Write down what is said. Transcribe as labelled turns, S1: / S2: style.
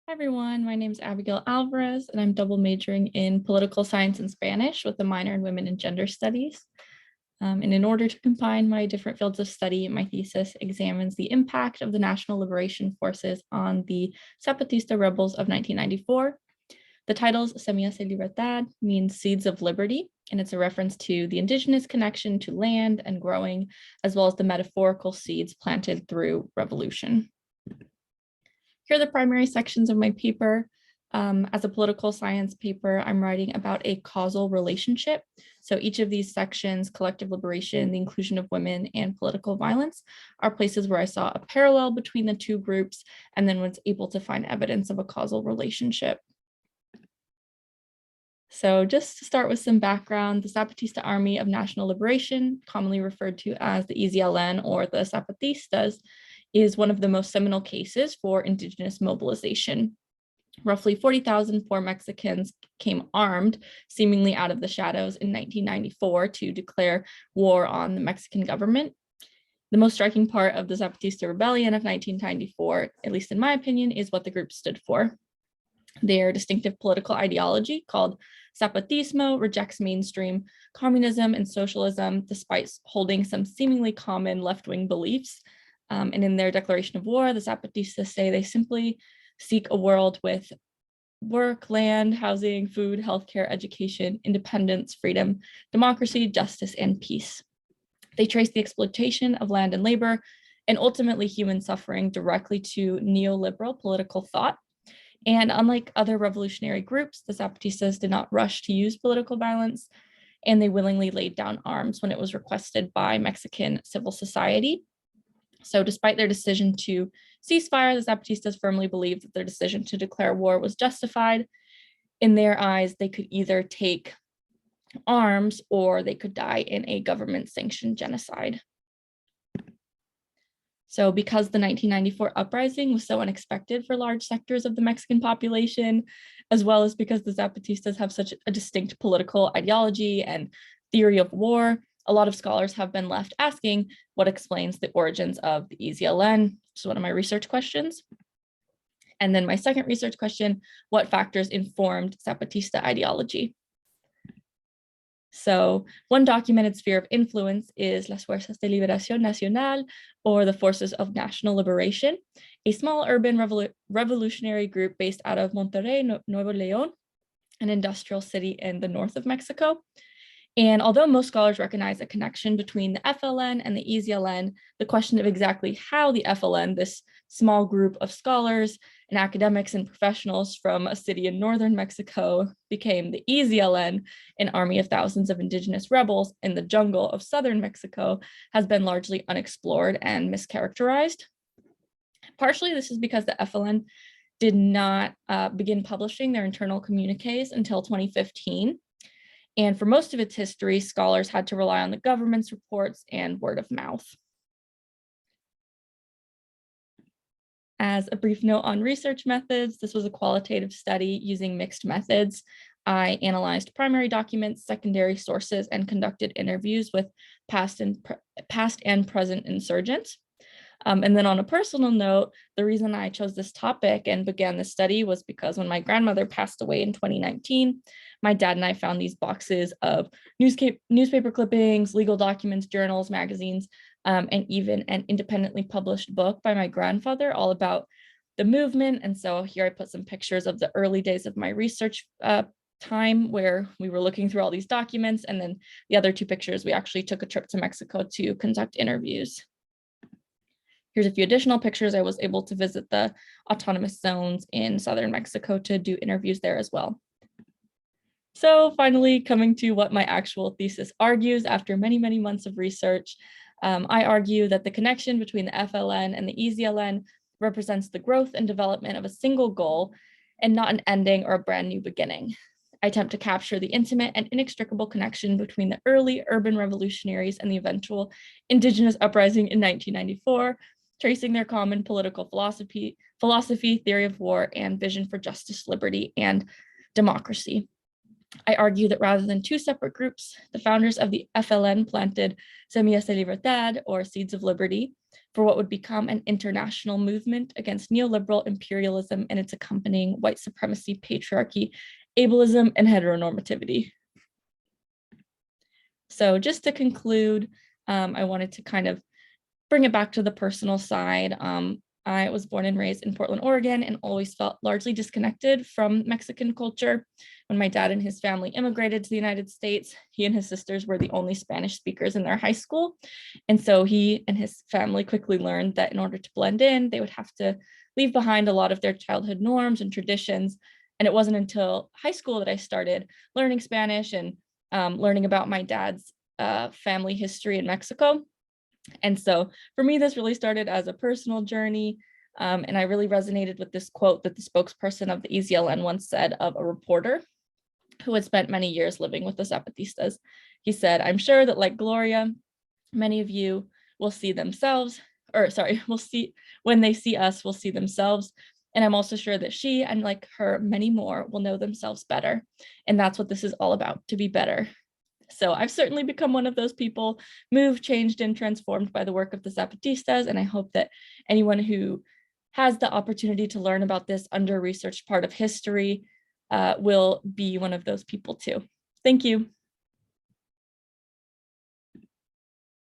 S1: Hi everyone, my name is Abigail Alvarez and I'm double majoring in political science and Spanish with a minor in women and gender studies. And in order to combine my different fields of study, my thesis examines the impact of the National Liberation Forces on the Zapatista rebels of 1994. The title's Semillas de Libertad means seeds of liberty, and it's a reference to the indigenous connection to land and growing, as well as the metaphorical seeds planted through revolution. Here are the primary sections of my paper. As a political science paper, I'm writing about a causal relationship. So each of these sections, collective liberation, the inclusion of women, and political violence, are places where I saw a parallel between the two groups and then was able to find evidence of a causal relationship. So just to start with some background, the Zapatista Army of National Liberation, commonly referred to as the EZLN or the Zapatistas, is one of the most seminal cases for indigenous mobilization. Roughly 40,000 poor Mexicans came armed, seemingly out of the shadows in 1994 to declare war on the Mexican government. The most striking part of the Zapatista rebellion of 1994, at least in my opinion, is what the group stood for. Their distinctive political ideology, called Zapatismo, rejects mainstream communism and socialism, despite holding some seemingly common left-wing beliefs. And in their declaration of war, the Zapatistas say they simply seek a world with work, land, housing, food, healthcare, education, independence, freedom, democracy, justice, and peace. They trace the exploitation of land and labor and ultimately human suffering directly to neoliberal political thought. And unlike other revolutionary groups, the Zapatistas did not rush to use political violence, and they willingly laid down arms when it was requested by Mexican civil society. So despite their decision to cease fire, the Zapatistas firmly believed that their decision to declare war was justified. In their eyes, they could either take arms or they could die in a government-sanctioned genocide. So because the 1994 uprising was so unexpected for large sectors of the Mexican population, as well as because the Zapatistas have such a distinct political ideology and theory of war, a lot of scholars have been left asking what explains the origins of the EZLN, which is one of my research questions. And then my second research question, what factors informed Zapatista ideology? So one documented sphere of influence is Las Fuerzas de Liberación Nacional, or the Forces of National Liberation, a small urban revolutionary group based out of Monterrey, Nuevo León, an industrial city in the north of Mexico. And although most scholars recognize a connection between the FLN and the EZLN, the question of exactly how the FLN, this small group of scholars and academics and professionals from a city in northern Mexico, became the EZLN, an army of thousands of indigenous rebels in the jungle of southern Mexico, has been largely unexplored and mischaracterized. Partially, this is because the FLN did not begin publishing their internal communiques until 2015. And for most of its history, scholars had to rely on the government's reports and word of mouth. As a brief note on research methods, this was a qualitative study using mixed methods. I analyzed primary documents, secondary sources, and conducted interviews with past and present insurgents. And then on a personal note, the reason I chose this topic and began this study was because when my grandmother passed away in 2019, my dad and I found these boxes of newspaper clippings, legal documents, journals, magazines, and even an independently published book by my grandfather all about the movement. And so here I put some pictures of the early days of my research time where we were looking through all these documents. And then the other two pictures, we actually took a trip to Mexico to conduct interviews. Here's a few additional pictures. I was able to visit the autonomous zones in southern Mexico to do interviews there as well. So finally, coming to what my actual thesis argues after many, many months of research, I argue that the connection between the FLN and the EZLN represents the growth and development of a single goal and not an ending or a brand new beginning. I attempt to capture the intimate and inextricable connection between the early urban revolutionaries and the eventual indigenous uprising in 1994, tracing their common political philosophy, theory of war, and vision for justice, liberty, and democracy. I argue that rather than two separate groups, the founders of the FLN planted Semillas de Libertad, or Seeds of Liberty, for what would become an international movement against neoliberal imperialism and its accompanying white supremacy, patriarchy, ableism, and heteronormativity. So just to conclude, I wanted to kind of bring it back to the personal side. I was born and raised in Portland, Oregon, and always felt largely disconnected from Mexican culture. When my dad and his family immigrated to the United States, he and his sisters were the only Spanish speakers in their high school. And so he and his family quickly learned that in order to blend in, they would have to leave behind a lot of their childhood norms and traditions. And it wasn't until high school that I started learning Spanish and learning about my dad's family history in Mexico. And so for me, this really started as a personal journey. And I really resonated with this quote that the spokesperson of the EZLN once said of a reporter who had spent many years living with the Zapatistas. He said, "I'm sure that like Gloria, many of you will see themselves, or sorry, will see, when they see us, will see themselves. And I'm also sure that she, and like her, many more will know themselves better. And that's what this is all about, to be better." So I've certainly become one of those people, moved, changed, and transformed by the work of the Zapatistas. And I hope that anyone who has the opportunity to learn about this under-researched part of history will be one of those people too. Thank you.